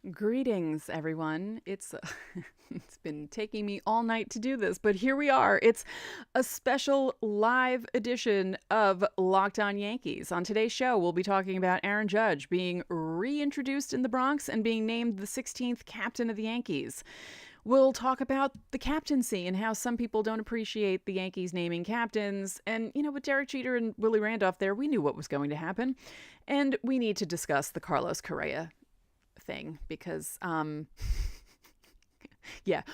Greetings, everyone. It's been taking me all night to do this, but here we are. It's a special live edition of Locked On Yankees. On today's show, we'll be talking about Aaron Judge being reintroduced in the Bronx and being named the 16th captain of the Yankees. We'll talk about the captaincy and how some people don't appreciate the Yankees naming captains. And, with Derek Jeter and Willie Randolph there, we knew what was going to happen. And we need to discuss the Carlos Correa thing because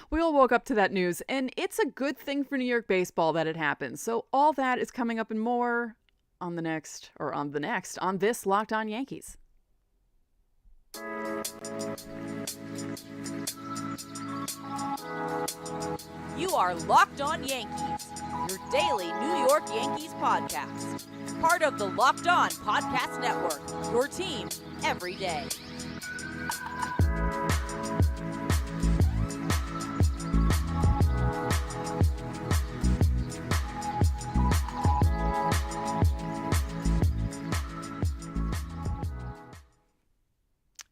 we all woke up to that news, and it's a good thing for New York baseball that it happened. So all that is coming up and more on this Locked On Yankees. You are Locked On Yankees, your daily New York Yankees podcast. Part of the Locked On Podcast Network, your team every day.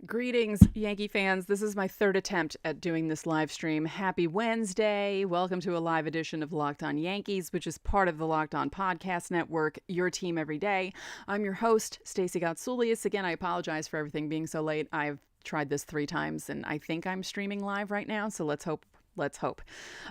Greetings, Yankee fans. This is my third attempt at doing this live stream. Happy Wednesday. Welcome to a live edition of Locked On Yankees, which is part of the Locked On Podcast Network, your team every day. I'm your host, Stacey Gotsoulias. Again, I apologize for everything being so late. I've tried this 3 times, and I think I'm streaming live right now, so let's hope.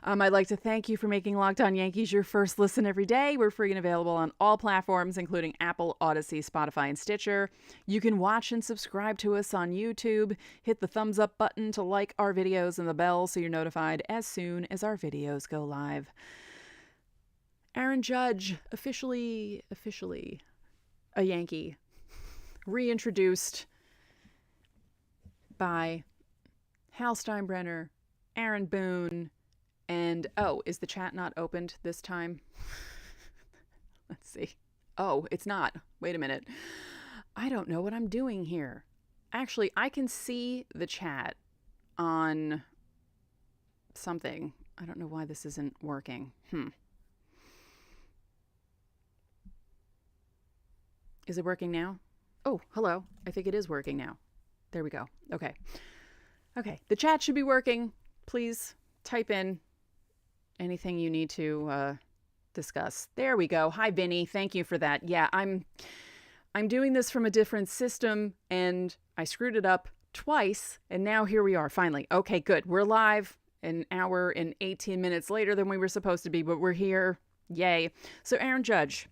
I'd like to thank you for making Locked On Yankees your first listen every day. We're free and available on all platforms, including Apple, Odyssey, Spotify, and Stitcher. You can watch and subscribe to us on YouTube. Hit the thumbs up button to like our videos and the bell so you're notified as soon as our videos go live. Aaron Judge, officially a Yankee, reintroduced by Hal Steinbrenner, Aaron Boone, and is the chat not opened this time? Let's see. Oh, it's not. Wait a minute. I don't know what I'm doing here. Actually, I can see the chat on something. I don't know why this isn't working. Is it working now? Oh, hello. I think it is working now. There we go. Okay. The chat should be working. Please type in anything you need to discuss. There we go. Hi, Vinny. Thank you for that. Yeah, I'm doing this from a different system, and I screwed it up twice, and now here we are, finally. Okay, good. We're live an hour and 18 minutes later than we were supposed to be, but we're here. Yay. So Aaron Judge,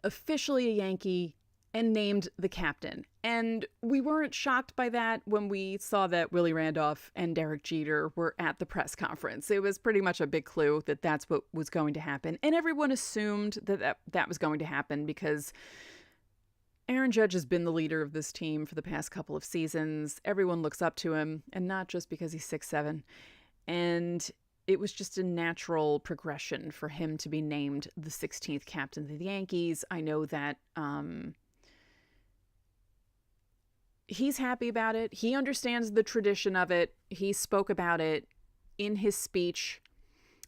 officially a Yankee, and named the captain. And we weren't shocked by that when we saw that Willie Randolph and Derek Jeter were at the press conference. It was pretty much a big clue that that's what was going to happen. And everyone assumed that was going to happen because Aaron Judge has been the leader of this team for the past couple of seasons. Everyone looks up to him, and not just because he's 6'7". And it was just a natural progression for him to be named the 16th captain of the Yankees. I know that he's happy about it. He understands the tradition of it. He spoke about it in his speech.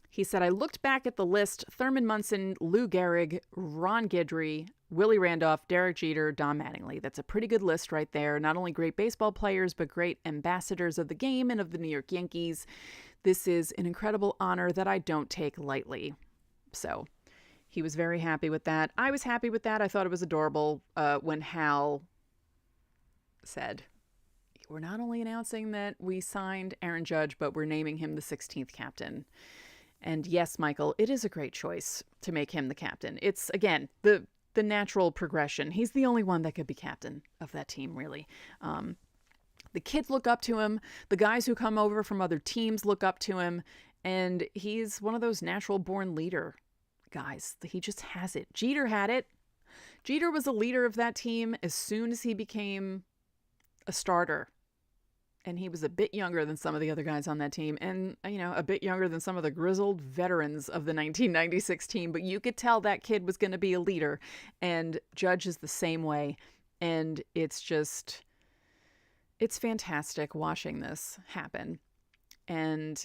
He said, I looked back at the list: Thurman Munson, Lou Gehrig, Ron Guidry, Willie Randolph, Derek Jeter, Don Mattingly. That's a pretty good list right there. Not only great baseball players, but great ambassadors of the game and of the New York Yankees. This is an incredible honor that I don't take lightly. So he was very happy with that. I was happy with that. I thought it was adorable when Hal said, we're not only announcing that we signed Aaron Judge, but we're naming him the 16th captain. And yes, Michael, it is a great choice to make him the captain. It's, again, the natural progression. He's the only one that could be captain of that team, really. The kids look up to him. The guys who come over from other teams look up to him. And he's one of those natural-born leader guys. He just has it. Jeter had it. Jeter was a leader of that team as soon as he became a starter. And he was a bit younger than some of the other guys on that team, and, a bit younger than some of the grizzled veterans of the 1996 team. But you could tell that kid was going to be a leader, and Judge is the same way. And it's fantastic watching this happen. And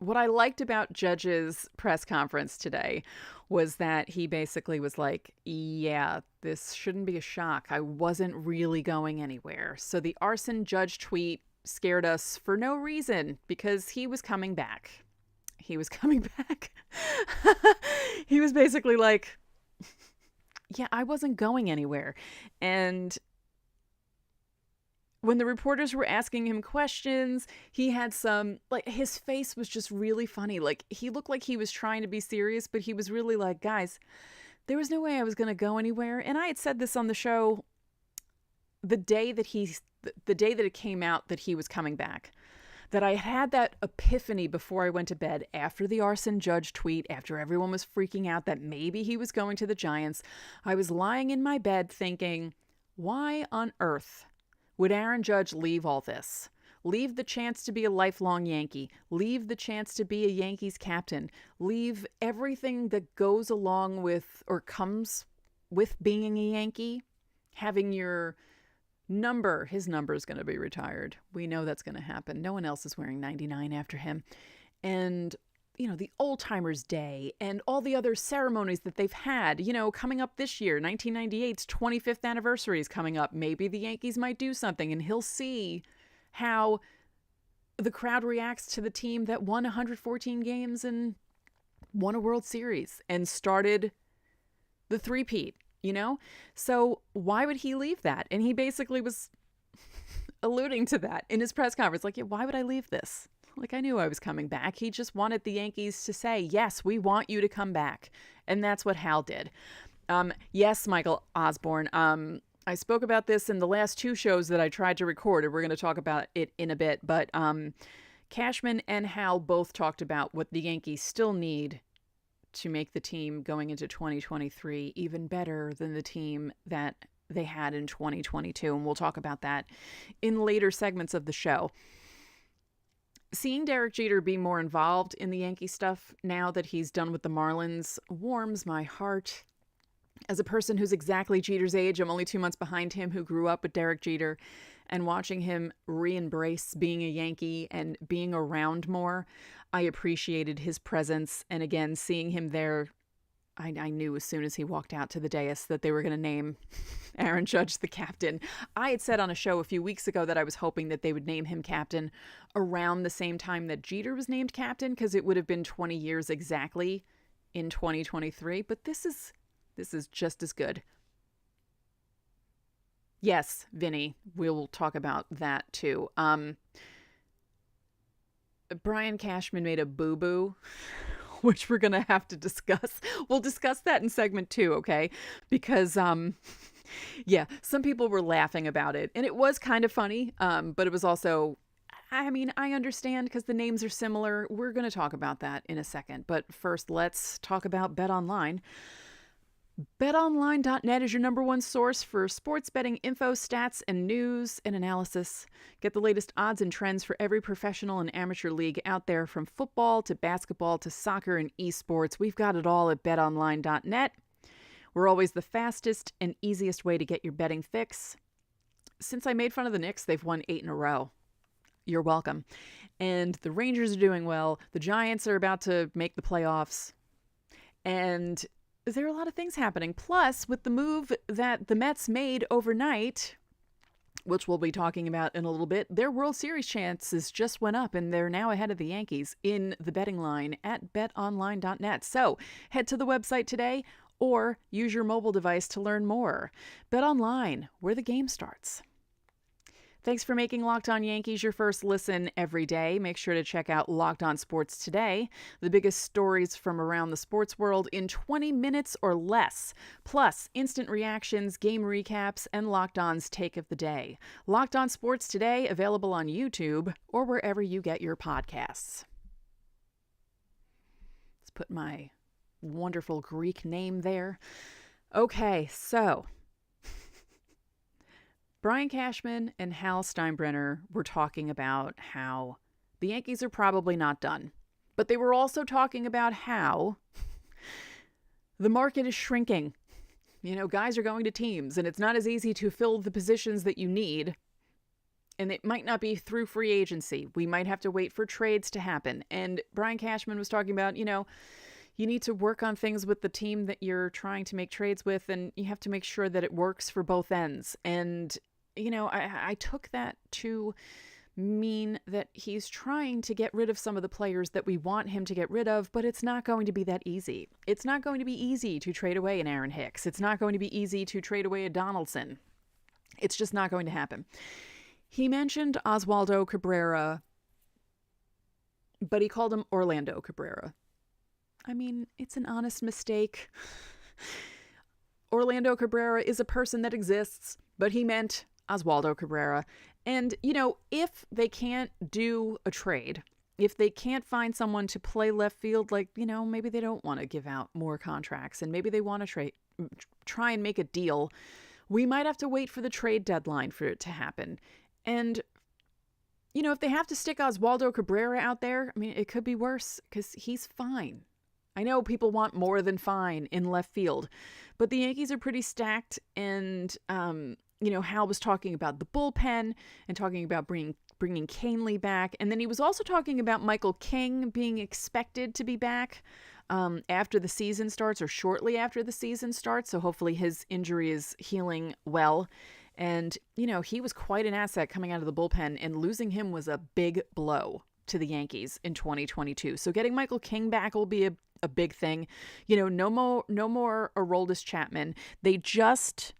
what I liked about Judge's press conference today was that he basically was like, yeah, this shouldn't be a shock. I wasn't really going anywhere. So the arson Judge tweet scared us for no reason because he was coming back. He was coming back. He was basically like, yeah, I wasn't going anywhere. And when the reporters were asking him questions, he had some, like, his face was just really funny. Like, he looked like he was trying to be serious, but he was really like, guys, there was no way I was going to go anywhere. And I had said this on the show the day that it came out that he was coming back, that I had that epiphany before I went to bed after the arson Judge tweet, after everyone was freaking out that maybe he was going to the Giants. I was lying in my bed thinking, why on earth would Aaron Judge leave all this? Leave the chance to be a lifelong Yankee. Leave the chance to be a Yankees captain. Leave everything that goes along with or comes with being a Yankee. Having your number, his number is going to be retired. We know that's going to happen. No one else is wearing 99 after him. And, you know, the Old Timers Day and all the other ceremonies that they've had, you know, coming up this year, 1998's 25th anniversary is coming up. Maybe the Yankees might do something and he'll see how the crowd reacts to the team that won 114 games and won a World Series and started the three-peat, you know? So why would he leave that? And he basically was alluding to that in his press conference. Like, yeah, why would I leave this? Like, I knew I was coming back. He just wanted the Yankees to say, yes, we want you to come back. And that's what Hal did. Yes, Michael Osborne. I spoke about this in the last two shows that I tried to record, and we're going to talk about it in a bit. But Cashman and Hal both talked about what the Yankees still need to make the team going into 2023 even better than the team that they had in 2022. And we'll talk about that in later segments of the show. Seeing Derek Jeter be more involved in the Yankee stuff now that he's done with the Marlins warms my heart. As a person who's exactly Jeter's age, I'm only 2 months behind him, who grew up with Derek Jeter, and watching him re-embrace being a Yankee and being around more, I appreciated his presence. And again, seeing him there, I knew as soon as he walked out to the dais that they were going to name Aaron Judge the captain. I had said on a show a few weeks ago that I was hoping that they would name him captain around the same time that Jeter was named captain, because it would have been 20 years exactly in 2023. But this is just as good. Yes, Vinny, we'll talk about that too. Brian Cashman made a boo-boo, which we're going to have to discuss. We'll discuss that in segment 2, okay? Because, yeah, some people were laughing about it. And it was kind of funny, but it was also, I mean, I understand because the names are similar. We're going to talk about that in a second. But first, let's talk about BetOnline. BetOnline.net is your number one source for sports betting info, stats, and news and analysis. Get the latest odds and trends for every professional and amateur league out there, from football to basketball to soccer and esports. We've got it all at BetOnline.net. We're always the fastest and easiest way to get your betting fix. Since I made fun of the Knicks, they've won 8 in a row. You're welcome. And the Rangers are doing well. The Giants are about to make the playoffs. And there are a lot of things happening. Plus, with the move that the Mets made overnight, which we'll be talking about in a little bit, their World Series chances just went up, and they're now ahead of the Yankees in the betting line at betonline.net. So head to the website today or use your mobile device to learn more. BetOnline, where the game starts. Thanks for making Locked On Yankees your first listen every day. Make sure to check out Locked On Sports Today, the biggest stories from around the sports world in 20 minutes or less, plus instant reactions, game recaps, and Locked On's take of the day. Locked On Sports Today, available on YouTube or wherever you get your podcasts. Let's put my wonderful Greek name there. Okay, so Brian Cashman and Hal Steinbrenner were talking about how the Yankees are probably not done. But they were also talking about how the market is shrinking. You know, guys are going to teams, and it's not as easy to fill the positions that you need And it might not be through free agency. We might have to wait for trades to happen. And Brian Cashman was talking about, you need to work on things with the team that you're trying to make trades with, and you have to make sure that it works for both ends. And, I took that to mean that he's trying to get rid of some of the players that we want him to get rid of, but it's not going to be that easy. It's not going to be easy to trade away an Aaron Hicks. It's not going to be easy to trade away a Donaldson. It's just not going to happen. He mentioned Oswaldo Cabrera, but he called him Orlando Cabrera. I mean, it's an honest mistake. Orlando Cabrera is a person that exists, but he meant Oswaldo Cabrera. And, if they can't do a trade, if they can't find someone to play left field, maybe they don't want to give out more contracts and maybe they want to try and make a deal, we might have to wait for the trade deadline for it to happen. And, if they have to stick Oswaldo Cabrera out there, I mean, it could be worse because he's fine. I know people want more than fine in left field, but the Yankees are pretty stacked. And, Hal was talking about the bullpen and talking about bringing Canely back. And then he was also talking about Michael King being expected to be back after the season starts or shortly after the season starts. So hopefully his injury is healing well. And, he was quite an asset coming out of the bullpen, and losing him was a big blow to the Yankees in 2022. So getting Michael King back will be a big thing. No more Aroldis Chapman. They just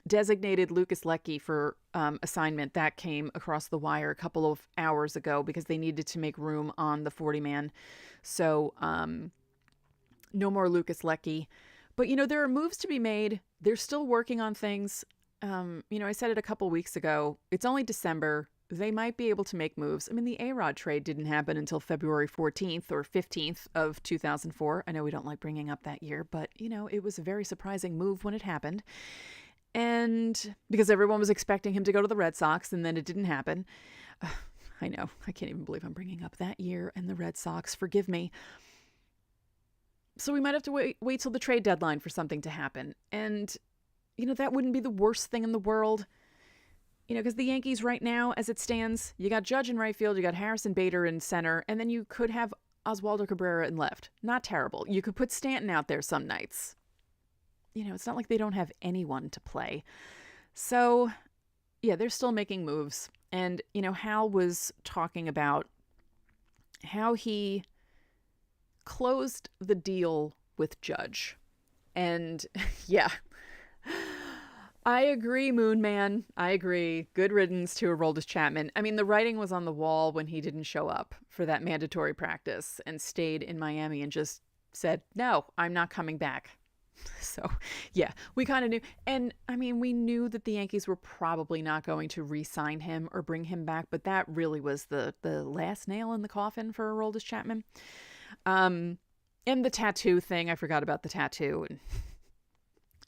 designated Lucas Lecky for assignment. That came across the wire a couple of hours ago because they needed to make room on the 40-man. So no more Lucas Lecky. But, there are moves to be made. They're still working on things. I said it a couple weeks ago. It's only December. They might be able to make moves. I mean, the A-Rod trade didn't happen until February 14th or 15th of 2004. I know we don't like bringing up that year, but, it was a very surprising move when it happened. And because everyone was expecting him to go to the Red Sox, and then it didn't happen. I know. I can't even believe I'm bringing up that year and the Red Sox. Forgive me. So we might have to wait till the trade deadline for something to happen. And, that wouldn't be the worst thing in the world. Because the Yankees right now, as it stands, you got Judge in right field, you got Harrison Bader in center, and then you could have Oswaldo Cabrera in left. Not terrible. You could put Stanton out there some nights. It's not like they don't have anyone to play. So, yeah, they're still making moves. And, Hal was talking about how he closed the deal with Judge. And, yeah, I agree, Moon Man. I agree. Good riddance to Aroldis Chapman. I mean, the writing was on the wall when he didn't show up for that mandatory practice and stayed in Miami and just said, no, I'm not coming back. So, yeah, we kind of knew. And, I mean, we knew that the Yankees were probably not going to re-sign him or bring him back, but that really was the last nail in the coffin for Aroldis Chapman. And the tattoo thing, I forgot about the tattoo.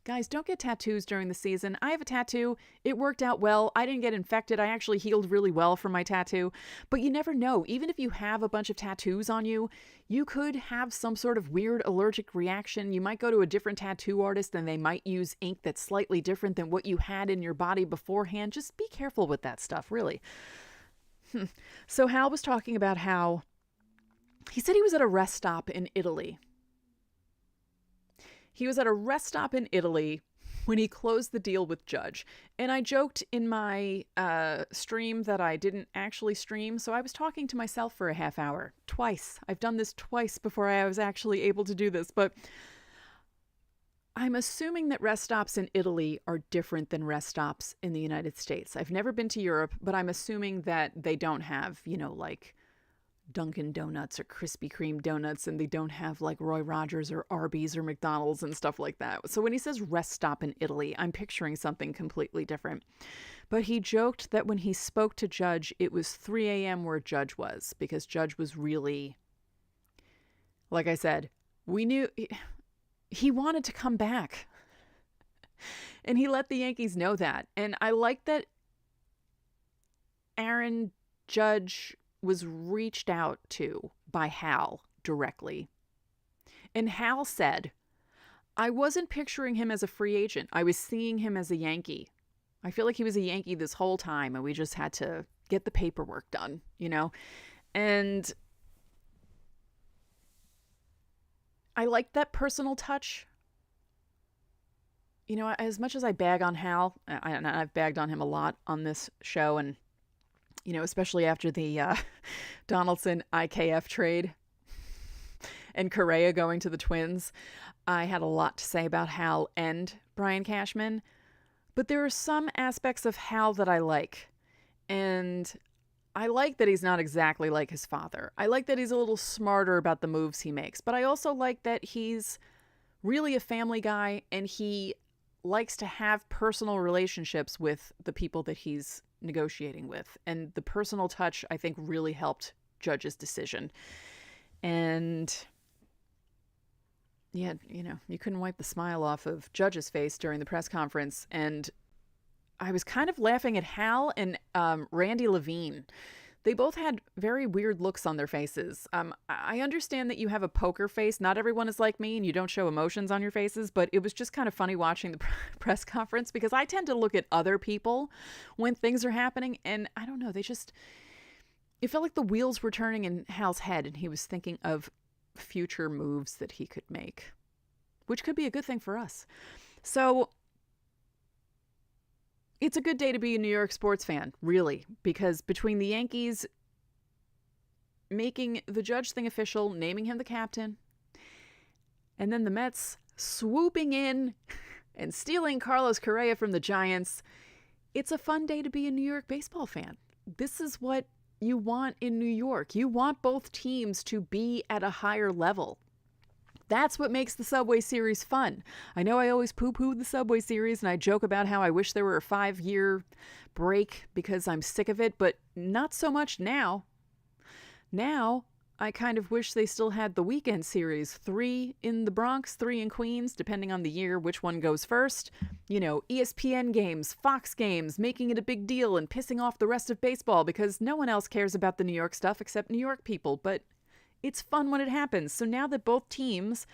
Guys, don't get tattoos during the season. I have a tattoo. It worked out well. I didn't get infected. I actually healed really well from my tattoo. But you never know. Even if you have a bunch of tattoos on you, you could have some sort of weird allergic reaction. You might go to a different tattoo artist and they might use ink that's slightly different than what you had in your body beforehand. Just be careful with that stuff, really. So Hal was talking about how he said he was at a rest stop in Italy. He was at a rest stop in Italy when he closed the deal with Judge. And I joked in my stream that I didn't actually stream, so I was talking to myself for a half hour. Twice. I've done this twice before I was actually able to do this, but I'm assuming that rest stops in Italy are different than rest stops in the United States. I've never been to Europe, but I'm assuming that they don't have, like Dunkin' Donuts or Krispy Kreme donuts, and they don't have like Roy Rogers or Arby's or McDonald's and stuff like that. So when he says rest stop in Italy, I'm picturing something completely different. But he joked that when he spoke to Judge, it was 3 a.m. where Judge was, because Judge was really, like I said, we knew he wanted to come back. And he let the Yankees know that. And I like that Aaron Judge was reached out to by Hal directly. And Hal said, I wasn't picturing him as a free agent. I was seeing him as a Yankee. I feel like he was a Yankee this whole time, and we just had to get the paperwork done, And I like that personal touch. As much as I bag on Hal, I've bagged on him a lot on this show, and, especially after the Donaldson IKF trade and Correa going to the Twins, I had a lot to say about Hal and Brian Cashman. But there are some aspects of Hal that I like. And I like that he's not exactly like his father. I like that he's a little smarter about the moves he makes. But I also like that he's really a family guy, and he likes to have personal relationships with the people that he's negotiating with. And the personal touch, I think, really helped Judge's decision. And yeah, you couldn't wipe the smile off of Judge's face during the press conference. And I was kind of laughing at Hal and Randy Levine. They both had very weird looks on their faces. I understand that you have a poker face. Not everyone is like me and you don't show emotions on your faces, but it was just kind of funny watching the press conference because I tend to look at other people when things are happening, and I don't know, it felt like the wheels were turning in Hal's head and he was thinking of future moves that he could make, which could be a good thing for us. So it's a good day to be a New York sports fan, really, because between the Yankees making the Judge thing official, naming him the captain, and then the Mets swooping in and stealing Carlos Correa from the Giants, it's a fun day to be a New York baseball fan. This is what you want in New York. You want both teams to be at a higher level. That's what makes the Subway Series fun. I know I always poo-poo the Subway Series, and I joke about how I wish there were a 5-year break because I'm sick of it, but not so much now. Now, I kind of wish they still had the weekend series. 3 in the Bronx, 3 in Queens, depending on the year, which one goes first. ESPN games, Fox games, making it a big deal and pissing off the rest of baseball because no one else cares about the New York stuff except New York people, but it's fun when it happens. So now that both teams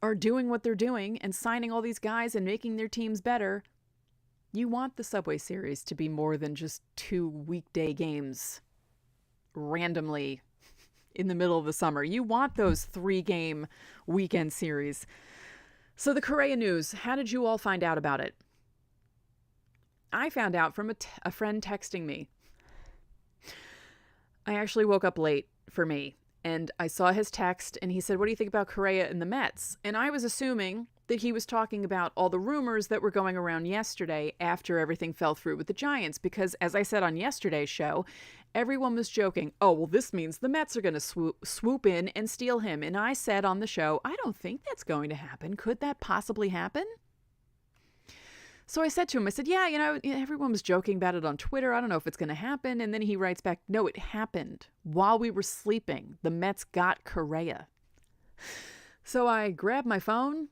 are doing what they're doing and signing all these guys and making their teams better, you want the Subway Series to be more than just 2 weekday games randomly in the middle of the summer. You want those 3-game weekend series. So the Correa news, how did you all find out about it? I found out from a friend texting me. I actually woke up late for me. And I saw his text, and he said, "What do you think about Correa and the Mets?" And I was assuming that he was talking about all the rumors that were going around yesterday after everything fell through with the Giants. Because, as I said on yesterday's show, everyone was joking, "Oh, well, this means the Mets are going to swoop in and steal him." And I said on the show, I don't think that's going to happen. Could that possibly happen? So I said to him, I said, yeah, everyone was joking about it on Twitter. I don't know if it's going to happen. And then he writes back, no, it happened. While we were sleeping, the Mets got Correa. So I grabbed my phone,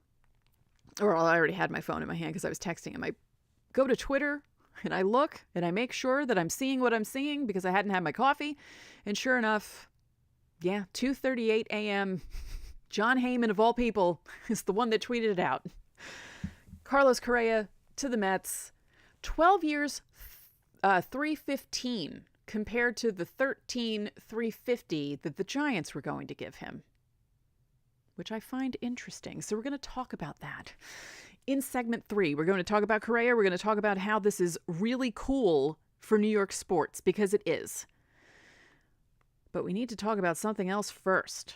or I already had my phone in my hand because I was texting him. I go to Twitter and I look and I make sure that I'm seeing what I'm seeing because I hadn't had my coffee. And sure enough, 2:38 a.m., John Heyman of all people is the one that tweeted it out. Carlos Correa to the Mets, 12 years, $315 compared to the $13,350 that the Giants were going to give him, which I find interesting. So we're going to talk about that. In segment 3, we're going to talk about Correa. We're going to talk about how this is really cool for New York sports, because it is. But we need to talk about something else first.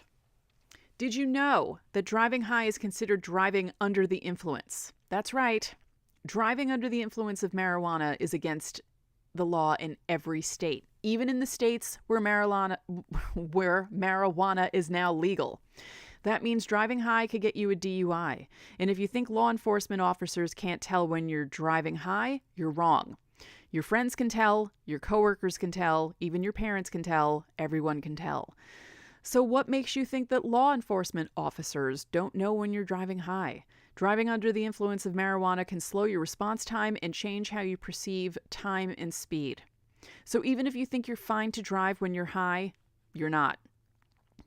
Did you know that driving high is considered driving under the influence? That's right. Driving under the influence of marijuana is against the law in every state, even in the states where marijuana is now legal. That means driving high could get you a DUI. And if you think law enforcement officers can't tell when you're driving high, you're wrong. Your friends can tell, your coworkers can tell, even your parents can tell, everyone can tell. So what makes you think that law enforcement officers don't know when you're driving high? Driving under the influence of marijuana can slow your response time and change how you perceive time and speed. So even if you think you're fine to drive when you're high, you're not.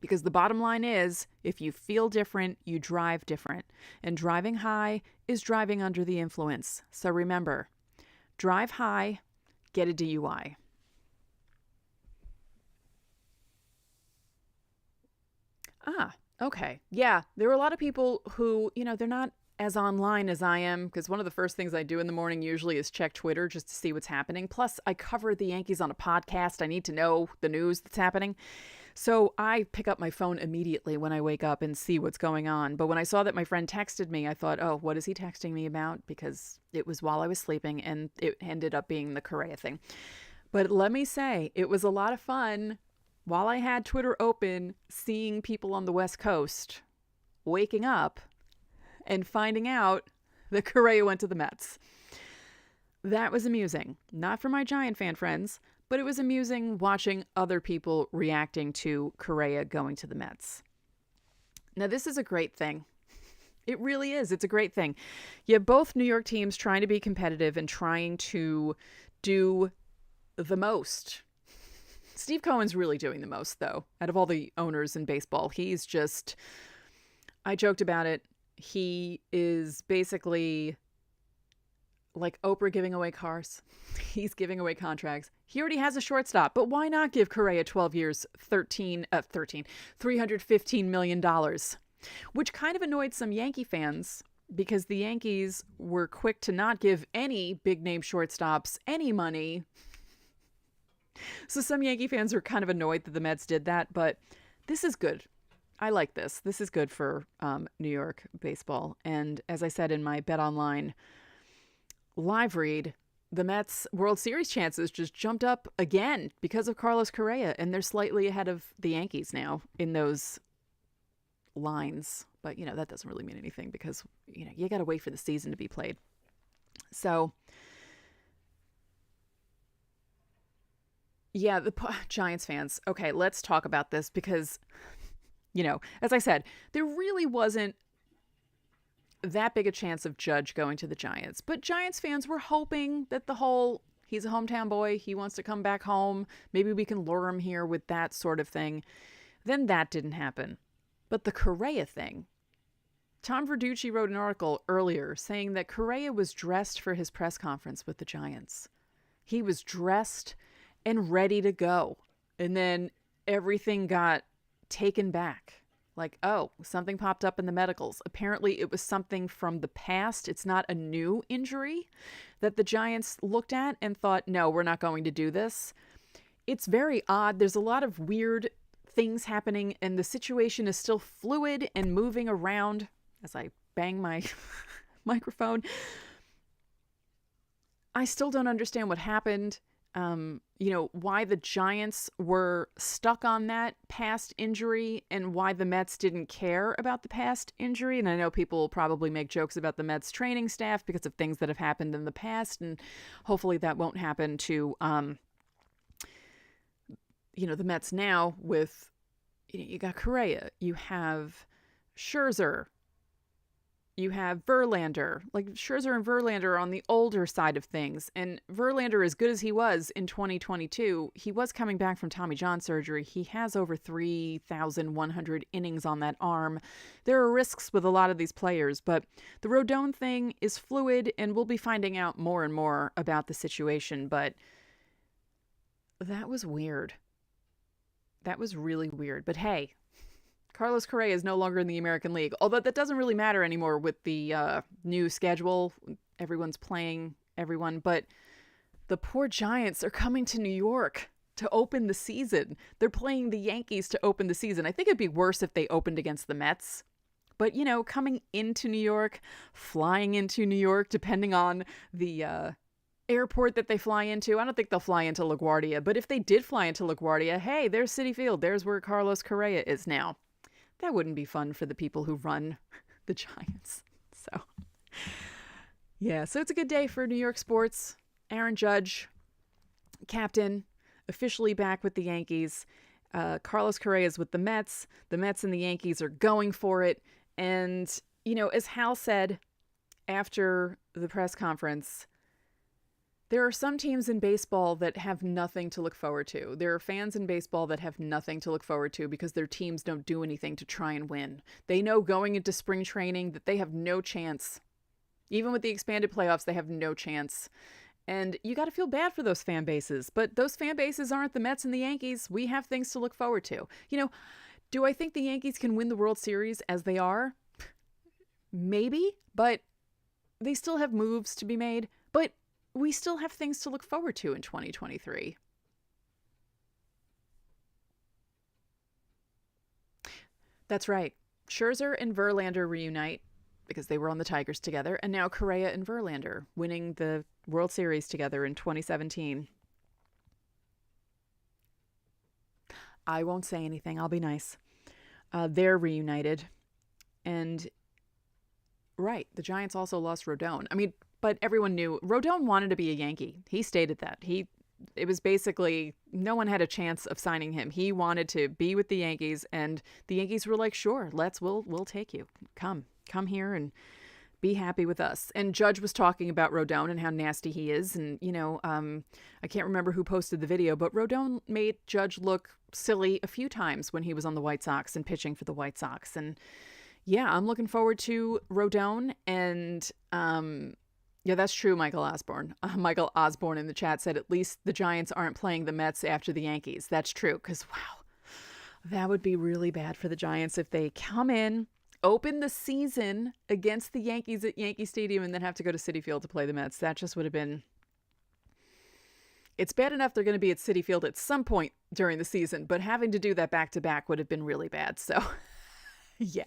Because the bottom line is, if you feel different, you drive different. And driving high is driving under the influence. So remember, drive high, get a DUI. Ah, okay. Yeah, there were a lot of people who, they're not as online as I am, because one of the first things I do in the morning usually is check Twitter just to see what's happening. Plus, I cover the Yankees on a podcast. I need to know the news that's happening. So I pick up my phone immediately when I wake up and see what's going on. But when I saw that my friend texted me, I thought, oh, what is he texting me about? Because it was while I was sleeping, and it ended up being the Correa thing. But let me say, it was a lot of fun while I had Twitter open, seeing people on the West Coast waking up and finding out that Correa went to the Mets. That was amusing. Not for my Giant fan friends, but it was amusing watching other people reacting to Correa going to the Mets. Now, this is a great thing. It really is. It's a great thing. You have both New York teams trying to be competitive and trying to do the most. Steve Cohen's really doing the most, though, out of all the owners in baseball. He's just, I joked about it. He is basically like Oprah giving away cars. He's giving away contracts. He already has a shortstop, but why not give Correa 12 years, $315 million, which kind of annoyed some Yankee fans because the Yankees were quick to not give any big name shortstops any money. So some Yankee fans were kind of annoyed that the Mets did that, but this is good. I like this. This is good for New York baseball. And as I said in my Bet Online live read, the Mets World Series chances just jumped up again because of Carlos Correa, and they're slightly ahead of the Yankees now in those lines. But, that doesn't really mean anything because, you got to wait for the season to be played. So, yeah, the Giants fans. Okay, let's talk about this because, as I said, there really wasn't that big a chance of Judge going to the Giants. But Giants fans were hoping that he's a hometown boy, he wants to come back home, maybe we can lure him here with that sort of thing. Then that didn't happen. But the Correa thing, Tom Verducci wrote an article earlier saying that Correa was dressed for his press conference with the Giants. He was dressed and ready to go. And then everything got taken back. Like, oh, something popped up in the medicals. Apparently it was something from the past. It's not a new injury that the Giants looked at and thought, no, we're not going to do this. It's very odd. There's a lot of weird things happening, and the situation is still fluid and moving around as I bang my microphone. I still don't understand what happened. Why the Giants were stuck on that past injury and why the Mets didn't care about the past injury. And I know people will probably make jokes about the Mets training staff because of things that have happened in the past. And hopefully that won't happen to, the Mets now with, you got Correa, you have Scherzer, you have Verlander. Like, Scherzer and Verlander are on the older side of things. And Verlander, as good as he was in 2022, he was coming back from Tommy John surgery. He has over 3,100 innings on that arm. There are risks with a lot of these players, but the Rodon thing is fluid, and we'll be finding out more and more about the situation. But that was weird. That was really weird. But hey, Carlos Correa is no longer in the American League, although that doesn't really matter anymore with the new schedule. Everyone's playing everyone, but the poor Giants are coming to New York to open the season. They're playing the Yankees to open the season. I think it'd be worse if they opened against the Mets. But, coming into New York, flying into New York, depending on the airport that they fly into. I don't think they'll fly into LaGuardia, but if they did fly into LaGuardia, hey, there's Citi Field. There's where Carlos Correa is now. That wouldn't be fun for the people who run the Giants. So, yeah. So it's a good day for New York sports. Aaron Judge, captain, officially back with the Yankees. Carlos Correa is with the Mets. The Mets and the Yankees are going for it. And, as Hal said after the press conference, there are some teams in baseball that have nothing to look forward to. There are fans in baseball that have nothing to look forward to because their teams don't do anything to try and win. They know going into spring training that they have no chance. Even with the expanded playoffs, they have no chance. And you got to feel bad for those fan bases. But those fan bases aren't the Mets and the Yankees. We have things to look forward to. Do I think the Yankees can win the World Series as they are? Maybe, but they still have moves to be made. But we still have things to look forward to in 2023. That's right. Scherzer and Verlander reunite because they were on the Tigers together, and now Correa and Verlander winning the World Series together in 2017. I won't say anything. I'll be nice. They're reunited. And, right, the Giants also lost Rodon. I mean, but everyone knew Rodon wanted to be a Yankee. He stated that. It was basically no one had a chance of signing him. He wanted to be with the Yankees, and the Yankees were like, sure, we'll take you. Come here and be happy with us. And Judge was talking about Rodon and how nasty he is. And, I can't remember who posted the video, but Rodon made Judge look silly a few times when he was on the White Sox and pitching for the White Sox. And yeah, I'm looking forward to Rodon. And yeah, that's true, Michael Osborne. Michael Osborne in the chat said at least the Giants aren't playing the Mets after the Yankees. That's true, because wow, that would be really bad for the Giants if they come in, open the season against the Yankees at Yankee Stadium, and then have to go to Citi Field to play the Mets. That just would have been... It's bad enough they're going to be at Citi Field at some point during the season, but having to do that back-to-back would have been really bad. So, yeah.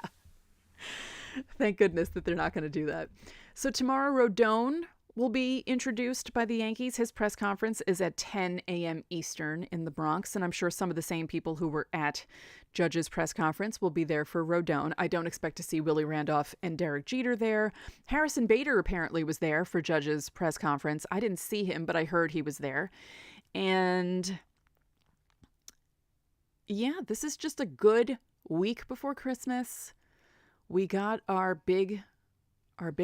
Thank goodness that they're not going to do that. So tomorrow, Rodon will be introduced by the Yankees. His press conference is at 10 a.m. Eastern in the Bronx, and I'm sure some of the same people who were at Judge's press conference will be there for Rodon. I don't expect to see Willie Randolph and Derek Jeter there. Harrison Bader apparently was there for Judge's press conference. I didn't see him, but I heard he was there. And yeah, this is just a good week before Christmas. We got our big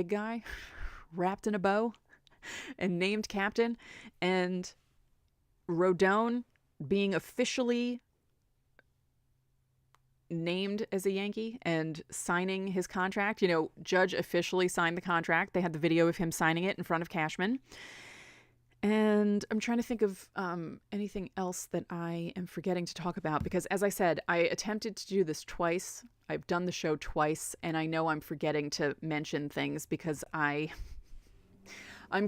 guy wrapped in a bow and named captain, and Rodon being officially named as a Yankee and signing his contract. Judge officially signed the contract. They had the video of him signing it in front of Cashman. And I'm trying to think of anything else that I am forgetting to talk about, because as I said, I attempted to do this twice. I've done the show twice, and I know I'm forgetting to mention things because I'm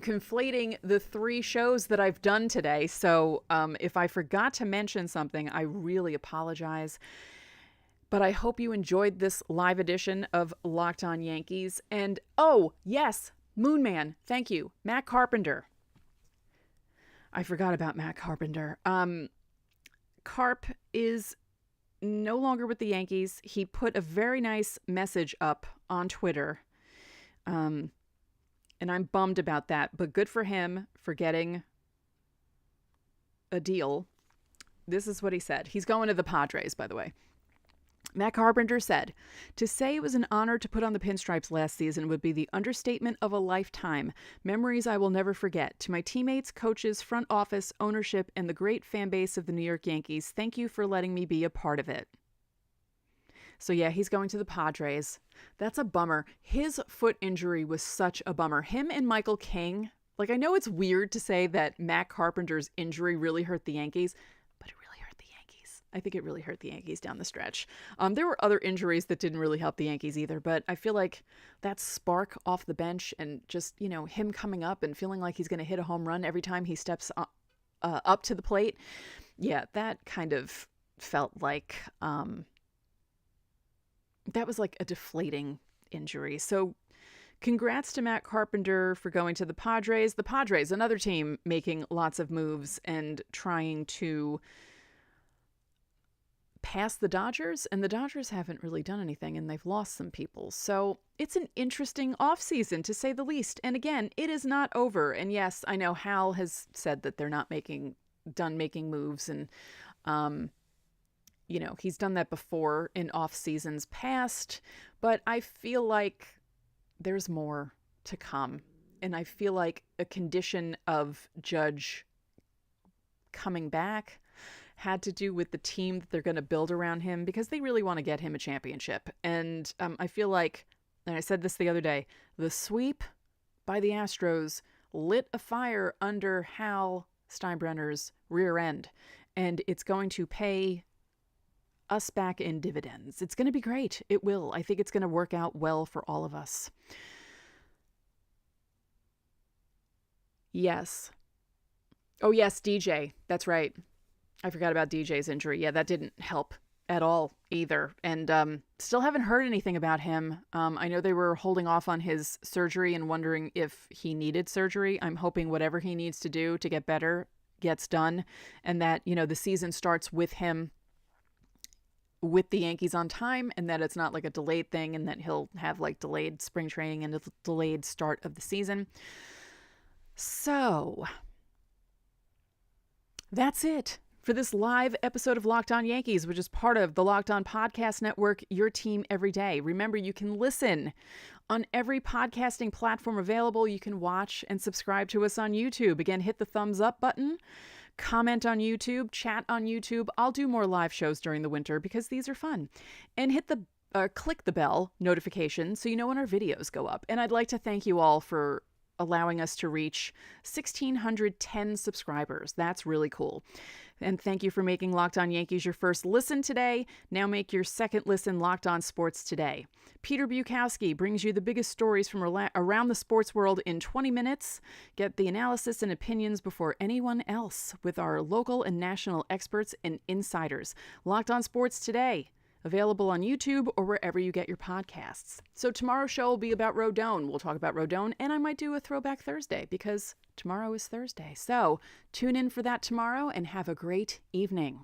conflating the 3 shows that I've done today. So if I forgot to mention something, I really apologize. But I hope you enjoyed this live edition of Locked On Yankees. And oh, yes, Moon Man, thank you. Matt Carpenter. I forgot about Matt Carpenter. Carp is no longer with the Yankees. He put a very nice message up on Twitter. And I'm bummed about that, but good for him for getting a deal. This is what he said. He's going to the Padres, by the way. Matt Carpenter said, "To say it was an honor to put on the pinstripes last season would be the understatement of a lifetime. Memories I will never forget. To my teammates, coaches, front office, ownership, and the great fan base of the New York Yankees, thank you for letting me be a part of it." So yeah, he's going to the Padres. That's a bummer. His foot injury was such a bummer. Him and Michael King, I know it's weird to say that Matt Carpenter's injury really hurt the Yankees, but it really hurt the Yankees. I think it really hurt the Yankees down the stretch. There were other injuries that didn't really help the Yankees either, but I feel like that spark off the bench and just, him coming up and feeling like he's going to hit a home run every time he steps up to the plate. Yeah, that kind of felt like... that was like a deflating injury. So congrats to Matt Carpenter for going to the Padres. The Padres, another team making lots of moves and trying to pass the Dodgers. And the Dodgers haven't really done anything, and they've lost some people. So it's an interesting offseason, to say the least. And again, it is not over. And yes, I know Hal has said that they're not done making moves. And, he's done that before in off seasons past, but I feel like there's more to come. And I feel like a condition of Judge coming back had to do with the team that they're going to build around him, because they really want to get him a championship. And I feel like, and I said this the other day, the sweep by the Astros lit a fire under Hal Steinbrenner's rear end, and it's going to pay us back in dividends. It's going to be great. It will. I think it's going to work out well for all of us. Yes. Oh, yes, DJ. That's right. I forgot about DJ's injury. Yeah, that didn't help at all either. And still haven't heard anything about him. I know they were holding off on his surgery and wondering if he needed surgery. I'm hoping whatever he needs to do to get better gets done, and that, the season starts with him with the Yankees on time, and that it's not like a delayed thing, and that he'll have like delayed spring training and a delayed start of the season. So that's it for this live episode of Locked On Yankees, which is part of the Locked On Podcast Network, your team every day. Remember, you can listen on every podcasting platform available. You can watch and subscribe to us on YouTube. Again, hit the thumbs up button, comment on YouTube, chat on YouTube. I'll do more live shows during the winter because these are fun. And click the bell notification so you know when our videos go up. And I'd like to thank you all for allowing us to reach 1,610 subscribers. That's really cool. And thank you for making Locked On Yankees your first listen today. Now make your second listen Locked On Sports today. Peter Bukowski brings you the biggest stories from around the sports world in 20 minutes. Get the analysis and opinions before anyone else with our local and national experts and insiders. Locked On Sports today. Available on YouTube or wherever you get your podcasts. So tomorrow's show will be about Rodon. We'll talk about Rodon, and I might do a Throwback Thursday because tomorrow is Thursday. So tune in for that tomorrow and have a great evening.